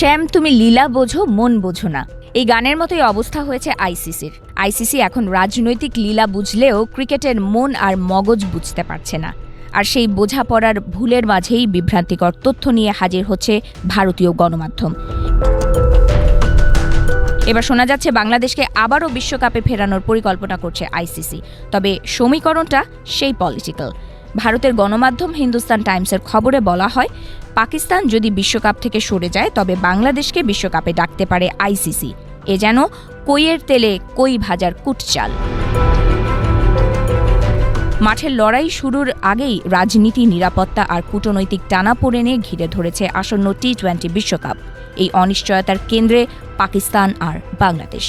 শ্যাম তুমি লীলা বোঝো মন বোঝো না, এই গানের মতোই অবস্থা হয়েছে আইসিসির। আইসিসি এখন রাজনৈতিক লীলা বুঝলেও ক্রিকেটের মন আর মগজ বুঝতে পারছে না। আর সেই বোঝাপড়ার ভুলের মাঝেই বিভ্রান্তিকর তথ্য নিয়ে হাজির হচ্ছে ভারতীয় গণমাধ্যম। এবার শোনা যাচ্ছে বাংলাদেশকে আবারও বিশ্বকাপে ফেরানোর পরিকল্পনা করছে আইসিসি, তবে সমীকরণটা সেই পলিটিক্যাল। ভারতের গণমাধ্যম হিন্দুস্তান টাইমসের খবরে বলা হয়, পাকিস্তান যদি বিশ্বকাপ থেকে সরে যায় তবে বাংলাদেশকে বিশ্বকাপে ডাকতে পারে আইসিসি। এ যেন কইয়ের তেলে কই ভাজার কুটচাল। মাঠের লড়াই শুরুর আগেই রাজনীতি, নিরাপত্তা আর কূটনৈতিক টানাপোড়েনে ঘিরে ধরেছে আসন্ন টি-20 বিশ্বকাপ। এই অনিশ্চয়তার কেন্দ্রে পাকিস্তান আর বাংলাদেশ।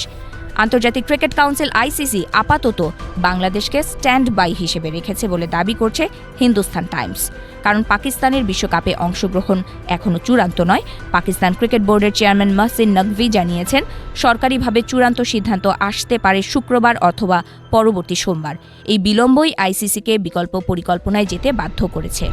আন্তর্জাতিক ক্রিকেট কাউন্সিল আইসিসি আপাতত বাংলাদেশকে স্ট্যান্ড বাই হিসেবে রেখেছে বলে দাবি করছে হিন্দুস্তান টাইমস। কারণ পাকিস্তানের বিশ্বকাপে অংশগ্রহণ এখনও চূড়ান্ত নয়। পাকিস্তান ক্রিকেট বোর্ডের চেয়ারম্যান মহসিন নকভি জানিয়েছেন, সরকারিভাবে চূড়ান্ত সিদ্ধান্ত আসতে পারে শুক্রবার অথবা পরবর্তী সোমবার। এই বিলম্বই আইসিসিকে বিকল্প পরিকল্পনায় যেতে বাধ্য করেছে।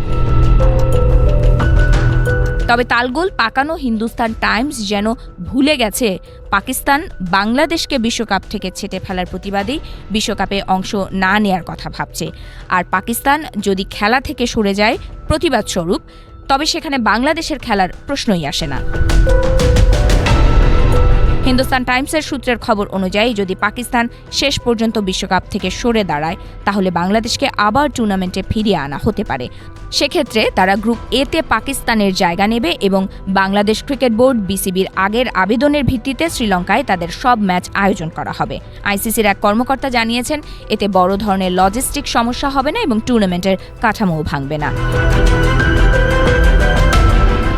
তবে তালগোল পাকানো হিন্দুস্তান টাইমস যেন ভুলে গেছে পাকিস্তান বাংলাদেশকে বিশ্বকাপ থেকে ছেঁটে ফেলার প্রতিবাদেই বিশ্বকাপে অংশ না নেয়ার কথা ভাবছে। আর পাকিস্তান যদি খেলা থেকে সরে যায় প্রতিবাদ স্বরূপ, তবে সেখানে বাংলাদেশের খেলার প্রশ্নই আসে না। হিন্দুস্তান টাইমসের সূত্রের খবর অনুযায়ী যদি পাকিস্তান শেষ পর্যন্ত বিশ্বকাপ থেকে সরে দাঁড়ায় তাহলে বাংলাদেশকে আবার টুর্নামেন্টে ফিরিয়ে আনা হতে পারে। সেক্ষেত্রে তারা গ্রুপ এতে পাকিস্তানের জায়গা নেবে এবং বাংলাদেশ ক্রিকেট বোর্ড বিসিবির আগের আবেদনের ভিত্তিতে শ্রীলঙ্কায় তাদের সব ম্যাচ আয়োজন করা হবে। আইসিসির এক কর্মকর্তা জানিয়েছেন, এতে বড় ধরনের লজিস্টিক সমস্যা হবে না এবং টুর্নামেন্টের কাঠামোও ভাঙবে না।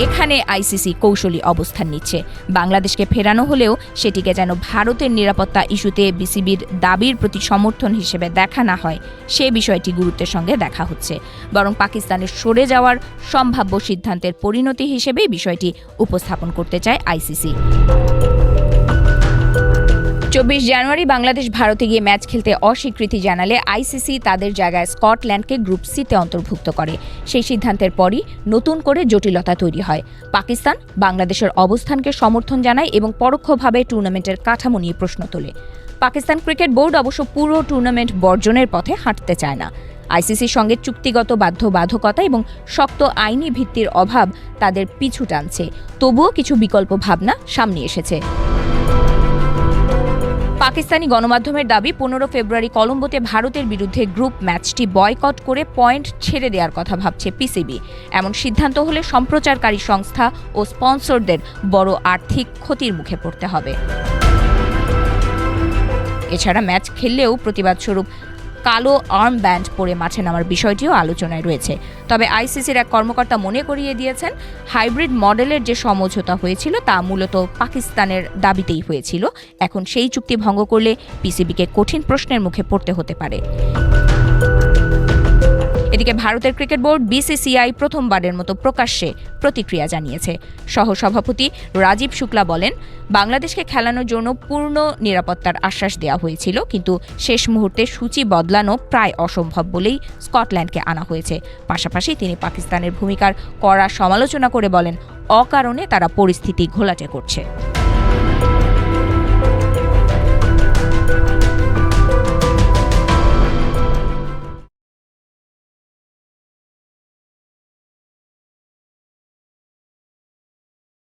এখানে আইসিসি কৌশলী অবস্থান নিচ্ছে। বাংলাদেশকে ফেরানো হলেও সেটিকে যেন ভারতের নিরাপত্তা ইস্যুতে বিসিবির দাবির প্রতি সমর্থন হিসেবে দেখা না হয়, সে বিষয়টি গুরুত্বের সঙ্গে দেখা হচ্ছে। বরং পাকিস্তানের সরে যাওয়ার সম্ভাব্য সিদ্ধান্তের পরিণতি হিসেবেই বিষয়টি উপস্থাপন করতে চায় আইসিসি। 24 জানুয়ারি বাংলাদেশ ভারতে গিয়ে ম্যাচ খেলতে অস্বীকৃতি জানালে আইসিসি তাদের জায়গায় স্কটল্যান্ডকে গ্রুপ সিতে অন্তর্ভুক্ত করে। সেই সিদ্ধান্তের পরই নতুন করে জটিলতা তৈরি হয়। পাকিস্তান বাংলাদেশের অবস্থানকে সমর্থন জানায় এবং পরোক্ষভাবে টুর্নামেন্টের কাঠামো নিয়ে প্রশ্ন তোলে। পাকিস্তান ক্রিকেট বোর্ড অবশ্য পুরো টুর্নামেন্ট বর্জনের পথে হাঁটতে চায় না। আইসিসির সঙ্গে চুক্তিগত বাধ্যবাধকতা এবং শক্ত আইনি ভিত্তির অভাব তাদের পিছু টানছে। তবুও কিছু বিকল্প ভাবনা সামনে এসেছে। পাকিস্তানি গণমাধ্যমের দাবি, 15 ফেব্রুয়ারি কলম্বোতে ভারতের বিরুদ্ধে গ্রুপ ম্যাচটি বয়কট করে পয়েন্ট ছেড়ে দেওয়ার কথা ভাবছে পিসিবি। এমন সিদ্ধান্ত হলে সম্প্রচারকারী সংস্থা ও স্পন্সরদের বড় আর্থিক ক্ষতির মুখে পড়তে হবে। এছাড়া ম্যাচ খেললেও প্রতিবাদস্বরূপ কালো আর্ম ব্যান্ড পরে মাঠে নামার বিষয়টিও আলোচনায় রয়েছে। তবে আইসিসির এক কর্মকর্তা মনে করিয়ে দিয়েছেন, হাইব্রিড মডেলের যে সমঝোতা হয়েছিল তা মূলত পাকিস্তানের দাবিতেই হয়েছিল। এখন সেই চুক্তি ভঙ্গ করলে পিসিবিকে কঠিন প্রশ্নের মুখে পড়তে হতে পারে। এদিকে ভারতের ক্রিকেট বোর্ড বিসিসিআই প্রথমবারের মতো প্রকাশ্যে প্রতিক্রিয়া জানিয়েছে। সহসভাপতি রাজীব শুক্লা বলেন, বাংলাদেশকে খেলানোর জন্য পূর্ণ নিরাপত্তার আশ্বাস দেওয়া হয়েছিল, কিন্তু শেষ মুহূর্তে সূচি বদলানো প্রায় অসম্ভব বলেই স্কটল্যান্ডকে আনা হয়েছে। পাশাপাশি তিনি পাকিস্তানের ভূমিকার কড়া সমালোচনা করে বলেন, অকারণে তারা পরিস্থিতি ঘোলাটে করছে।